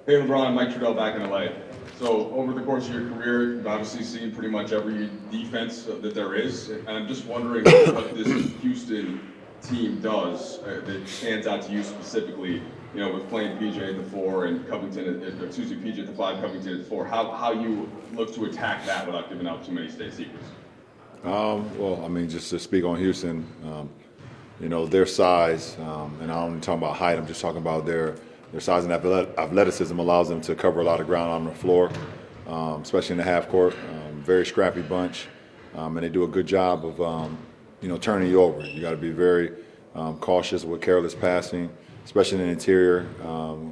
Hey LeBron, Mike Trudell back in LA. So over the course of your career, you've obviously seen pretty much every defense that there is, and I'm just wondering what this Houston team does that stands out to you specifically. You know, with playing PJ at the four and Covington, PJ at the five, Covington at the four. How you look to attack that without giving out too many state secrets? Well, I mean, just to speak on Houston, their size, and I'm only talking about height. I'm just talking about their size and athleticism allows them to cover a lot of ground on the floor, especially in the half court. Very scrappy bunch, and they do a good job of turning you over. You got to be very cautious with careless passing, especially in the interior,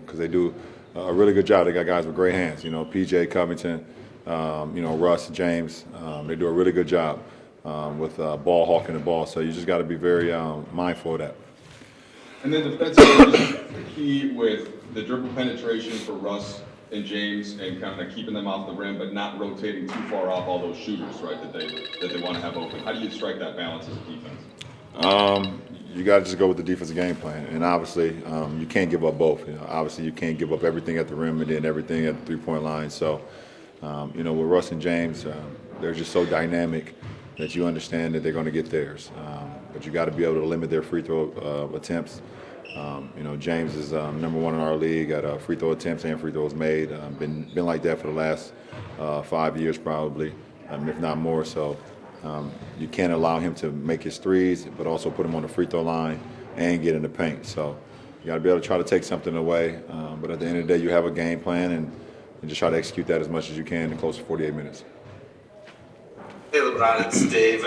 because they do a really good job. They got guys with great hands. You know, PJ Covington, Russ James. They do a really good job with ball hawking the ball. So you just got to be very mindful of that. And then defensively, just the key with the dribble penetration for Russ and James, and kind of keeping them off the rim, but not rotating too far off all those shooters, right? That they want to have open. How do you strike that balance as a defense? You got to just go with the defensive game plan, and obviously you can't give up both. Obviously you can't give up everything at the rim and then everything at the three-point line. So, with Russ and James, they're just so dynamic that you understand that they're going to get theirs. But you got to be able to limit their free throw attempts. James is number one in our league at free throw attempts and free throws made. Been like that for the last 5 years probably, if not more. So you can't allow him to make his threes, but also put him on the free throw line and get in the paint. So you got to be able to try to take something away. But at the end of the day, you have a game plan and just try to execute that as much as you can in the close to 48 minutes. Hey LeBron, it's Dave.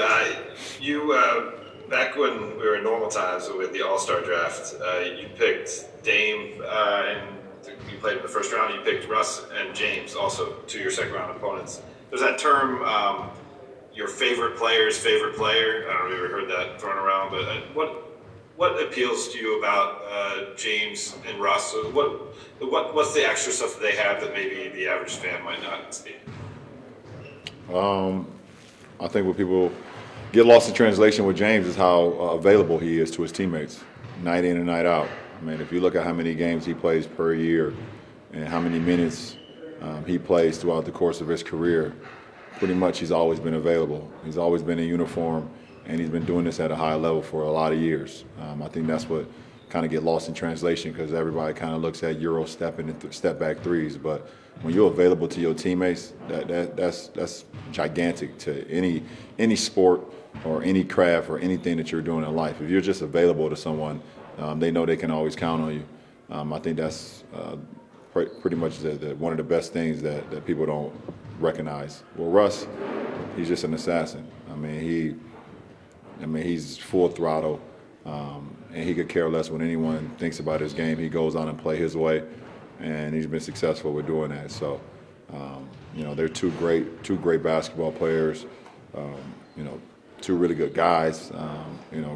Back when we were in normal times with the All-Star draft, you picked Dame, and you played in the first round. You picked Russ and James, also to your second-round opponents. There's that term, your favorite player's favorite player. I don't know if you've ever heard that thrown around, but what appeals to you about James and Russ? What's the extra stuff that they have that maybe the average fan might not see? I think what people get lost in translation with James is how available he is to his teammates, night in and night out. I mean, if you look at how many games he plays per year and how many minutes he plays throughout the course of his career, pretty much he's always been available. He's always been in uniform, and he's been doing this at a high level for a lot of years. I think that's what kind of get lost in translation because everybody kind of looks at Euro stepping and step back threes, but when you're available to your teammates, that's gigantic to any sport or any craft or anything that you're doing in life. If you're just available to someone, they know they can always count on you. I think that's pretty much one of the best things that people don't recognize. Well, Russ, he's just an assassin. He's full throttle, and he could care less when anyone thinks about his game. He goes on and play his way, and he's been successful with doing that. So, they're two great basketball players. Two really good guys.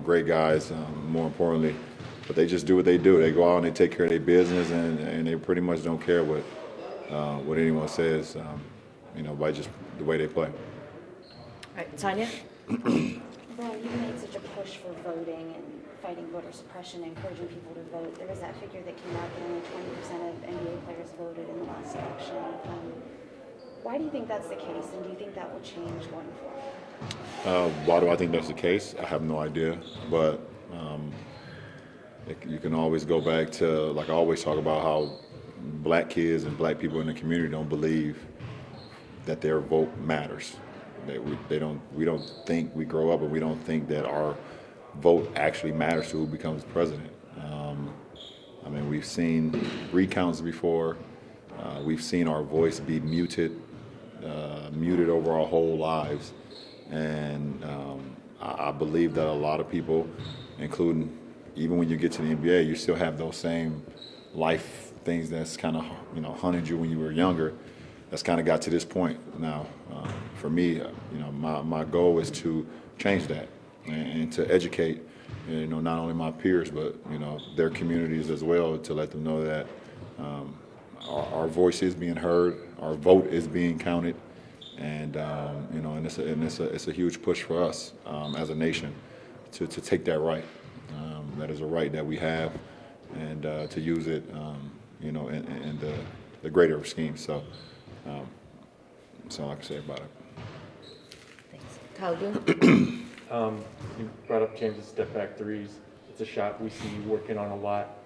Great guys. More importantly, but they just do what they do. They go out and they take care of their business, and they pretty much don't care what anyone says. By just the way they play. All right, Tanya. Well, you made such a push for voting and fighting voter suppression, encouraging people to vote. There was that figure that came out that only 20% of NBA players voted in the last election. Why do you think that's the case, and do you think that will change going forward? Why do I think that's the case? I have no idea, but you can always go back to, like I always talk about how black kids and black people in the community don't believe that their vote matters. We don't think, we grow up and we don't think that our vote actually matters to who becomes president. We've seen recounts before. We've seen our voice be muted over our whole lives. And I believe that a lot of people, including even when you get to the NBA, you still have those same life things that's kind of hunted you when you were younger. That's kind of got to this point now. For me, my goal is to change that and to educate, not only my peers but their communities as well, to let them know that our voice is being heard, our vote is being counted, and it's a huge push for us as a nation to take that right. That is a right that we have, and to use it, in the greater scheme. So that's all I can say about it. Thanks. Kyle Boone? You brought up James's step back threes. It's a shot we see you working on a lot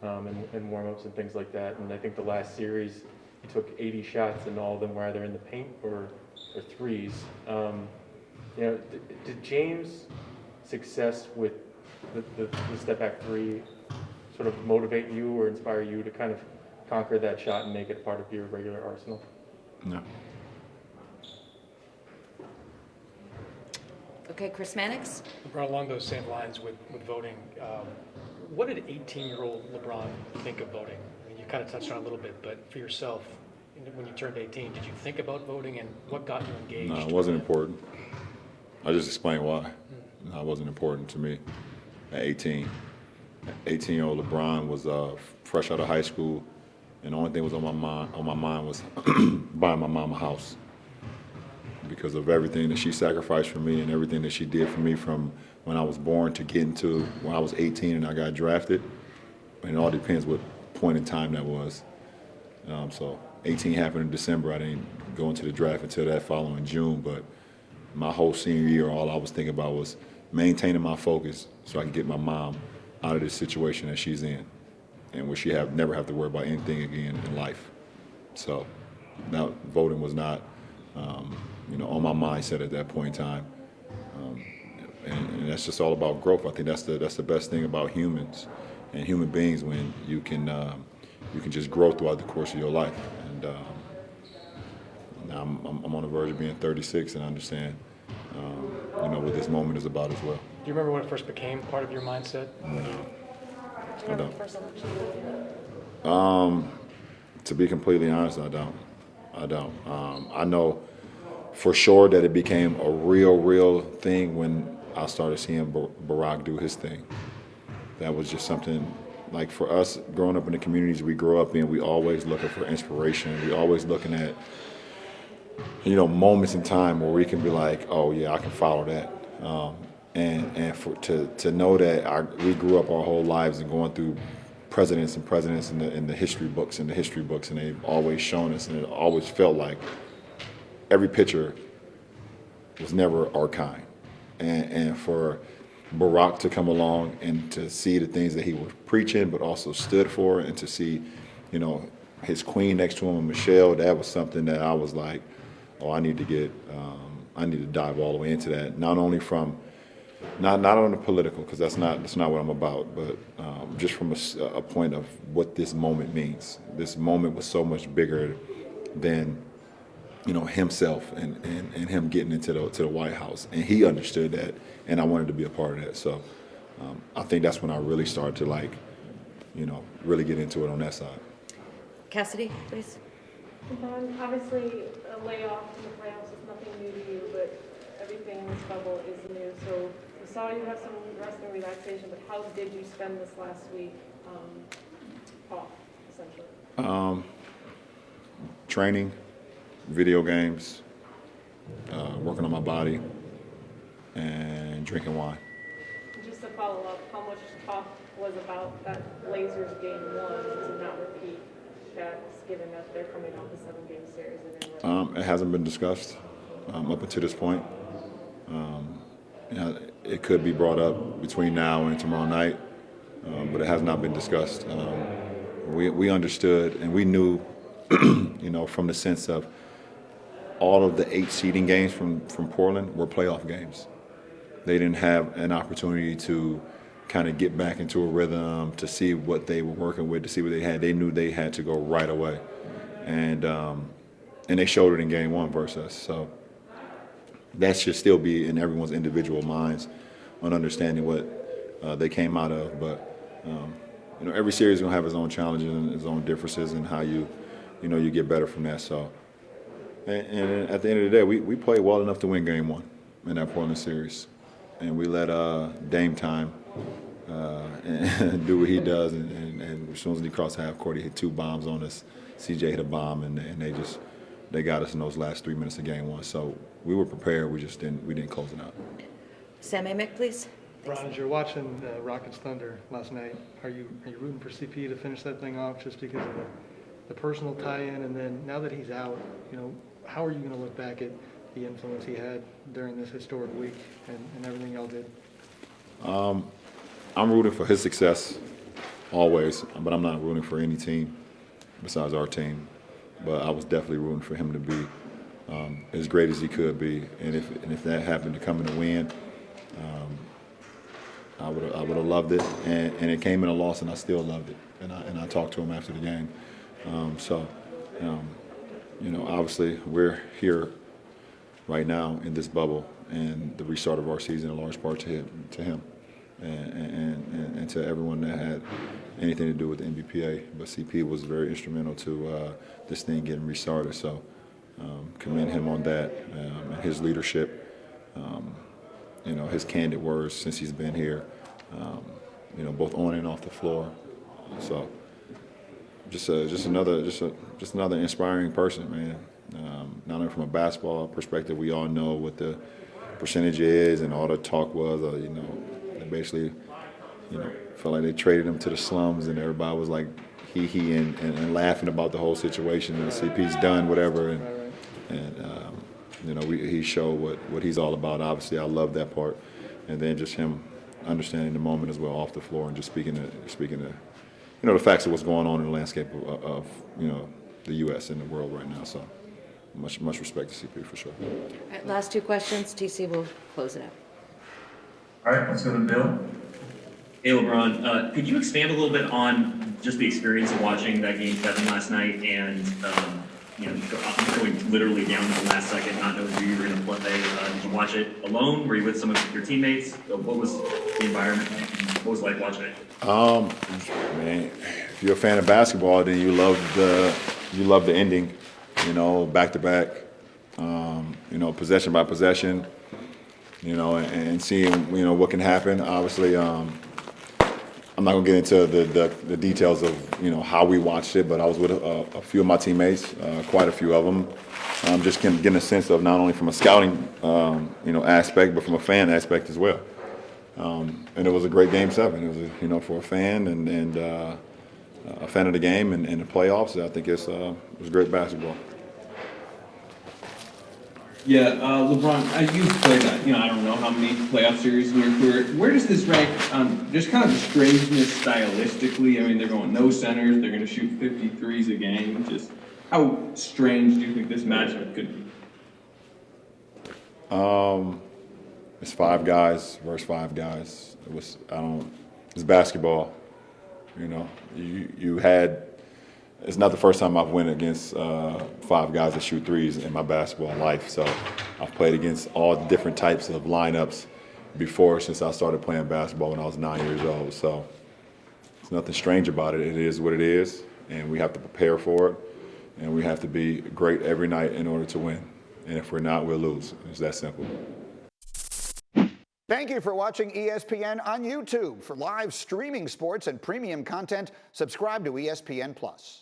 in warm-ups and things like that. And I think the last series, you took 80 shots and all of them were either in the paint or threes. Did James' success with the step back three sort of motivate you or inspire you to kind of conquer that shot and make it part of your regular arsenal? No. Okay, Chris Mannix? LeBron, along those same lines with voting, what did 18-year-old LeBron think of voting? I mean, you kind of touched on it a little bit, but for yourself, when you turned 18, did you think about voting, and what got you engaged? No, it wasn't important. I just explained why. No, it wasn't important to me at 18. 18-year-old LeBron was fresh out of high school, and the only thing was on my mind was buying my mom a house, because of everything that she sacrificed for me and everything that she did for me from when I was born to getting to when I was 18 and I got drafted. And it all depends what point in time that was. So 18 happened in December. I didn't go into the draft until that following June, but my whole senior year, all I was thinking about was maintaining my focus so I could get my mom out of this situation that she's in, and where she never have to worry about anything again in life. So now voting was not, on my mindset at that point in time. And that's just all about growth. I think that's the best thing about humans and human beings, when you can just grow throughout the course of your life. And now I'm on the verge of being 36, and I understand, what this moment is about as well. Do you remember when it first became part of your mindset? No, Do you I remember don't. the first election you voted? To be completely honest, I don't. I know for sure that it became a real thing when I started seeing Barack do his thing. That was just something, like, for us growing up in the communities we grew up in, we always looking for inspiration. We always looking at, moments in time where we can be like, oh yeah, I can follow that. To know that we grew up our whole lives and going through presidents in the history books, and they've always shown us, and it always felt like every picture was never our kind. And for Barack to come along and to see the things that he was preaching but also stood for, and to see, his queen next to him, Michelle, that was something that I was like, oh, I need to dive all the way into that. Not only from, not on the political, because that's not what I'm about, but just from a point of what this moment means. This moment was so much bigger than, himself and him getting into the White House, and he understood that, and I wanted to be a part of that. So I think that's when I really started to really get into it on that side. Cassidy, please? LeBron, obviously a layoff in the playoffs is nothing new to you, but everything in this bubble is new. So we saw you have some rest and relaxation, but how did you spend this last week off, essentially? Training, video games, working on my body, and drinking wine. Just to follow up, how much talk was about that Blazers game 1 to not repeat that, given that they're coming off a 7-game series? It hasn't been discussed up until this point. It could be brought up between now and tomorrow night, but it has not been discussed. We understood, and we knew, from the sense of all of the 8 seeding games from Portland were playoff games. They didn't have an opportunity to kind of get back into a rhythm, to see what they were working with, to see what they had. They knew they had to go right away, and they showed it in game 1 versus us. So that should still be in everyone's individual minds on understanding what they came out of. But every series is gonna have its own challenges and its own differences, and how you get better from that. So, and at the end of the day, we played well enough to win game 1 in that Portland series, and we let Dame time and do what he does. And as soon as he crossed half court, he hit 2 bombs on us. CJ hit a bomb, and they got us in those last 3 minutes of game 1. So we were prepared. We didn't close it out. Sam Amick, please? Ron, as you're watching Rockets Thunder last night, are you rooting for CP to finish that thing off just because of the personal tie-in, and then now that he's out, how are you going to look back at the influence he had during this historic week and everything y'all did? I'm rooting for his success always, but I'm not rooting for any team besides our team. But I was definitely rooting for him to be as great as he could be, and if that happened to come in a win, I would have loved it. And it came in a loss, and I still loved it. And I talked to him after the game. Obviously we're here right now in this bubble, and the restart of our season in large part to him. And to everyone that had anything to do with the NBPA. But CP was very instrumental to this thing getting restarted. So commend him on that, and his leadership, his candid words since he's been here, both on and off the floor. So just another inspiring person, man. Not only from a basketball perspective, we all know what the percentage is, and all the talk was, they basically, felt like they traded him to the slums, and everybody was like he and laughing about the whole situation. And CP's done whatever, he showed what he's all about. Obviously, I love that part, and then just him understanding the moment as well off the floor, and just speaking to the facts of what's going on in the landscape of the U.S. and the world right now. So much respect to CP for sure. All right, last two questions. TC will close it out. All right, let's go to Bill. Hey, LeBron, could you expand a little bit on just the experience of watching that Game 7 last night and, going literally down to the last second, not knowing who you were going to play? Did you watch it alone? Were you with some of your teammates? What was the environment? What was it like watching it? Man, if you're a fan of basketball, then you love the ending, back to back, possession by possession, and seeing, what can happen. Obviously, I'm not gonna get into the details of, how we watched it, but I was with a few of my teammates, quite a few of them, just getting a sense of not only from a scouting, aspect, but from a fan aspect as well. And it was a great Game 7. It was, for a fan and a fan of the game and the playoffs. I think it was great basketball. Yeah, LeBron, you've played, I don't know how many playoff series in your career. Where does this rank on just kind of the strangeness stylistically? I mean, they're going no centers. They're going to shoot 53s a game. Just how strange do you think this matchup could be? It's 5 guys versus 5 guys. It's basketball. You had. It's not the first time I've went against 5 guys that shoot threes in my basketball life. So I've played against all different types of lineups before, since I started playing basketball when I was 9 years old. So there's nothing strange about it. It is what it is, and we have to prepare for it, and we have to be great every night in order to win. And if we're not, we'll lose. It's that simple. Thank you for watching ESPN on YouTube. For live streaming sports and premium content, subscribe to ESPN+.